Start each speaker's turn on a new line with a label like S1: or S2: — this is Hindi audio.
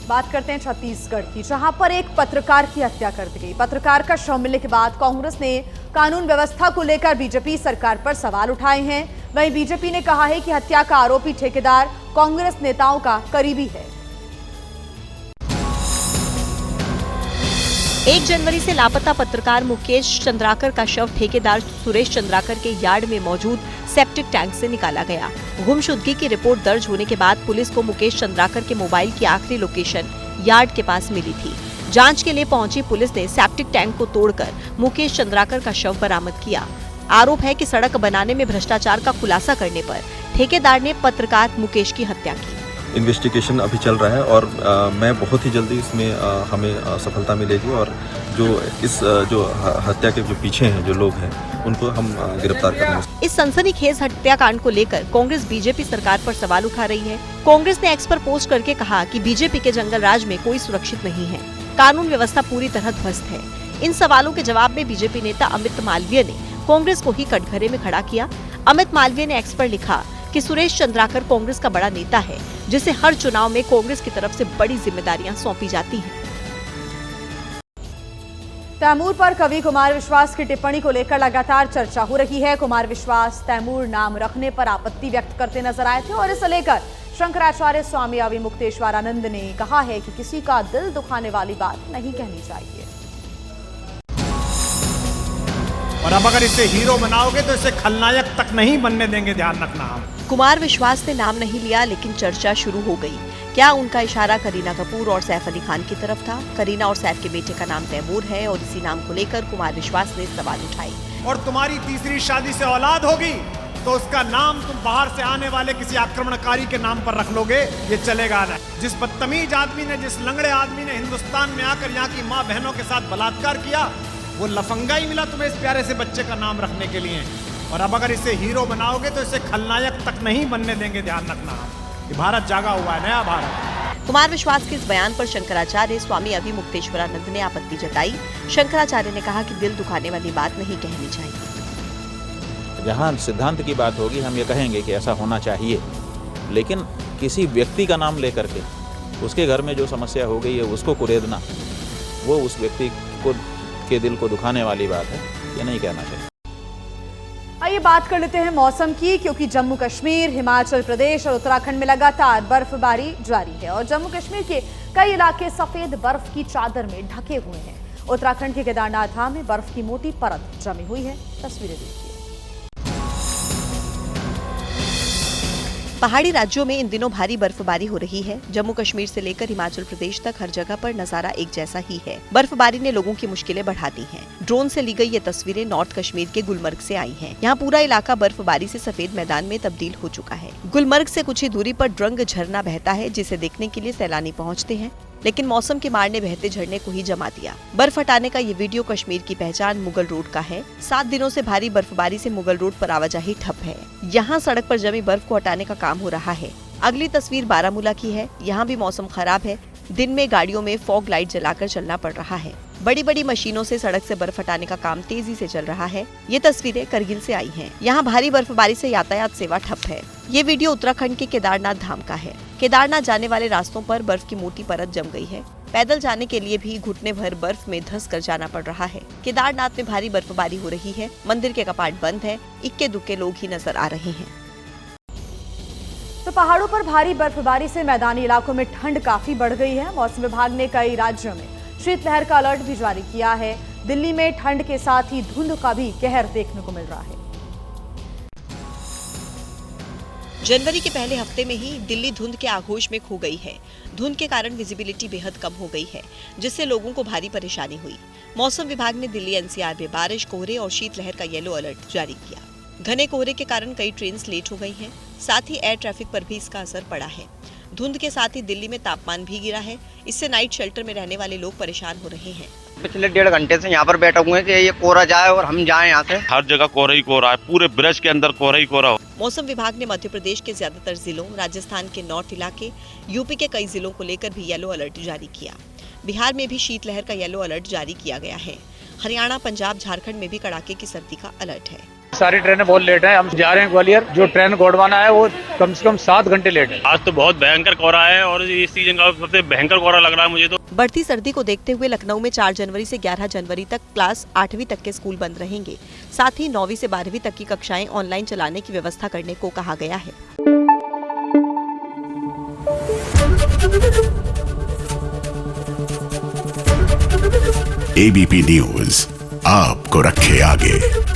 S1: बात करते हैं छत्तीसगढ़ की, जहां पर एक पत्रकार की हत्या कर दी गई। पत्रकार का शव मिलने के बाद कांग्रेस ने कानून व्यवस्था को लेकर बीजेपी सरकार पर सवाल उठाए हैं। वहीं बीजेपी ने कहा है कि हत्या का आरोपी ठेकेदार कांग्रेस नेताओं का करीबी है।
S2: 1 जनवरी से लापता पत्रकार मुकेश चंद्राकर का शव ठेकेदार सुरेश चंद्राकर के यार्ड में मौजूद सेप्टिक टैंक से निकाला गया। गुमशुदगी की रिपोर्ट दर्ज होने के बाद पुलिस को मुकेश चंद्राकर के मोबाइल की आखिरी लोकेशन यार्ड के पास मिली थी। जांच के लिए पहुंची पुलिस ने सेप्टिक टैंक को तोड़कर मुकेश चंद्राकर का शव बरामद किया। आरोप है कि सड़क बनाने में भ्रष्टाचार का खुलासा करने पर ठेकेदार ने पत्रकार मुकेश की हत्या की।
S3: इन्वेस्टिगेशन अभी चल रहा है और मैं बहुत ही जल्दी इसमें हमें सफलता मिलेगी और जो हत्या के जो पीछे हैं जो लोग हैं उनको हम गिरफ्तार करेंगे।
S2: इस सनसनीखेज हत्याकांड को लेकर कांग्रेस बीजेपी सरकार पर सवाल उठा रही है। कांग्रेस ने एक्स पर पोस्ट करके कहा कि बीजेपी के जंगल राज में कोई सुरक्षित नहीं है, कानून व्यवस्था पूरी तरह ध्वस्त है। इन सवालों के जवाब में बीजेपी नेता अमित मालवीय ने कांग्रेस को ही कटघरे में खड़ा किया। अमित मालवीय ने एक्स पर लिखा कि सुरेश चंद्राकर कांग्रेस का बड़ा नेता है, जिसे हर चुनाव में कांग्रेस की तरफ से बड़ी जिम्मेदारियां सौंपी जाती हैं।
S1: तैमूर पर कवि कुमार विश्वास की टिप्पणी को लेकर लगातार चर्चा हो रही है। कुमार विश्वास तैमूर नाम रखने पर आपत्ति व्यक्त करते नजर आए थे और इसे लेकर शंकराचार्य स्वामी अविमुक्तेश्वरानंद ने कहा है कि किसी का दिल दुखाने वाली बात नहीं कहनी चाहिए।
S4: और अब अगर इसे हीरो बनाओगे तो इसे खलनायक तक नहीं बनने देंगे, ध्यान रखना। हम
S2: कुमार विश्वास ने नाम नहीं लिया, लेकिन चर्चा शुरू हो गई। क्या उनका इशारा करीना कपूर और सैफ अली खान की तरफ था? करीना और सैफ के बेटे का नाम तैमूर है और इसी नाम को लेकर कुमार विश्वास ने सवाल उठाए।
S4: और तुम्हारी तीसरी शादी से औलाद होगी तो उसका नाम तुम बाहर से आने वाले किसी आक्रमणकारी के नाम पर रख लोगे, ये चलेगा ना। जिस बदतमीज आदमी ने, जिस लंगड़े आदमी ने हिंदुस्तान में आकर यहाँ की माँ बहनों के साथ बलात्कार किया, वो लफंगा ही मिला तुम्हें इस प्यारे से बच्चे का नाम रखने के लिए। और अब अगर इसे हीरो बनाओगे तो इसे खलनायक तक नहीं बनने देंगे, ध्यान रखना। ये भारत जागा हुआ है, नया भारत।
S2: कुमार विश्वास के इस बयान पर शंकराचार्य स्वामी अविमुक्तेश्वरानंद ने आपत्ति जताई। शंकराचार्य ने कहा कि दिल दुखाने वाली बात नहीं कहनी चाहिए।
S5: जहाँ सिद्धांत की बात होगी हम ये कहेंगे कि ऐसा होना चाहिए, लेकिन किसी व्यक्ति का नाम लेकर के उसके घर में जो समस्या हो गई है उसको कुरेदना, वो उस व्यक्ति को के दिल को दुखाने वाली बात है, ये नहीं कहना चाहिए।
S1: आइए बात कर लेते हैं मौसम की, क्योंकि जम्मू कश्मीर, हिमाचल प्रदेश और उत्तराखंड में लगातार बर्फबारी जारी है और जम्मू कश्मीर के कई इलाके सफेद बर्फ की चादर में ढके हुए हैं। उत्तराखंड के केदारनाथ धाम में बर्फ की मोटी परत जमी हुई है। तस्वीरें देखिए।
S2: पहाड़ी राज्यों में इन दिनों भारी बर्फबारी हो रही है। जम्मू कश्मीर से लेकर हिमाचल प्रदेश तक हर जगह पर नजारा एक जैसा ही है। बर्फबारी ने लोगों की मुश्किलें बढ़ा दी हैं। ड्रोन से ली गई ये तस्वीरें नॉर्थ कश्मीर के गुलमर्ग से आई हैं। यहाँ पूरा इलाका बर्फबारी से सफेद मैदान में तब्दील हो चुका है। गुलमर्ग से कुछ ही दूरी पर ड्रंग झरना बहता है, जिसे देखने के लिए सैलानी पहुँचते हैं, लेकिन मौसम की मार ने बहते झरने को ही जमा दिया। बर्फ हटाने का ये वीडियो कश्मीर की पहचान मुगल रोड का है। 7 दिनों से भारी बर्फबारी से मुगल रोड पर आवाजाही ठप है। यहाँ सड़क पर जमी बर्फ को हटाने का काम हो रहा है। अगली तस्वीर बारामूला की है। यहाँ भी मौसम खराब है। दिन में गाड़ियों में फॉग लाइट जलाकर चलना पड़ रहा है। बड़ी बड़ी मशीनों से सड़क से बर्फ हटाने का काम तेजी से चल रहा है। ये तस्वीरें करगिल से आई हैं। यहाँ भारी बर्फबारी से यातायात सेवा ठप है। ये वीडियो उत्तराखंड के केदारनाथ धाम का है। केदारनाथ जाने वाले रास्तों पर बर्फ की मोटी परत जम गई है। पैदल जाने के लिए भी घुटने भर बर्फ में धंस कर जाना पड़ रहा है। केदारनाथ में भारी बर्फबारी हो रही है। मंदिर के कपाट बंद है। इक्के दुक्के लोग ही नजर आ रहे हैं।
S1: तो पहाड़ों पर भारी बर्फबारी से मैदानी इलाकों में ठंड काफी बढ़ गई है। मौसम विभाग ने कई राज्यों में शीतलहर का अलर्ट भी जारी किया है। दिल्ली में ठंड के साथ ही धुंध का भी कहर देखने को मिल रहा है।
S2: जनवरी के पहले हफ्ते में ही दिल्ली धुंध के आगोश में खो गई है। धुंध के कारण विजिबिलिटी बेहद कम हो गई है, जिससे लोगों को भारी परेशानी हुई। मौसम विभाग ने दिल्ली एनसीआर में बारिश, कोहरे और शीतलहर का येलो अलर्ट जारी किया। घने कोहरे के कारण कई ट्रेन लेट हो गई हैं। साथ ही एयर ट्रैफिक पर भी इसका असर पड़ा है। धुंध के साथ ही दिल्ली में तापमान भी गिरा है। इससे नाइट शेल्टर में रहने वाले लोग परेशान हो रहे हैं।
S6: पिछले 1.5 घंटे से यहाँ पर बैठे हुए हैं कि ये कोहरा जाए और हम जाएं यहाँ से।
S7: हर जगह कोहरा ही कोहरा है, पूरे ब्रज के अंदर कोहरा ही कोहरा हो।
S2: मौसम विभाग ने मध्य प्रदेश के ज्यादातर जिलों, राजस्थान के नॉर्थ इलाके, यूपी के कई जिलों को लेकर भी येलो अलर्ट जारी किया। बिहार में भी शीतलहर का येलो अलर्ट जारी किया गया है। हरियाणा, पंजाब, झारखंड में भी कड़ाके की सर्दी का अलर्ट है।
S8: सारी ट्रेनें बहुत लेट हैं। हम जा रहे हैं ग्वालियर, जो ट्रेन गोंडवाना है वो कम से कम 7 घंटे लेट है।
S7: आज तो बहुत भयंकर कोहरा है और इस सीजन का सबसे भयंकर कोहरा लग रहा है मुझे तो।
S2: बढ़ती सर्दी को देखते हुए लखनऊ में 4 जनवरी से 11 जनवरी तक क्लास 8वीं तक के स्कूल बंद रहेंगे। साथ ही 9वीं से 12वीं तक की कक्षाएं ऑनलाइन चलाने की व्यवस्था करने को कहा गया है।
S9: ABP न्यूज आपको रखे आगे।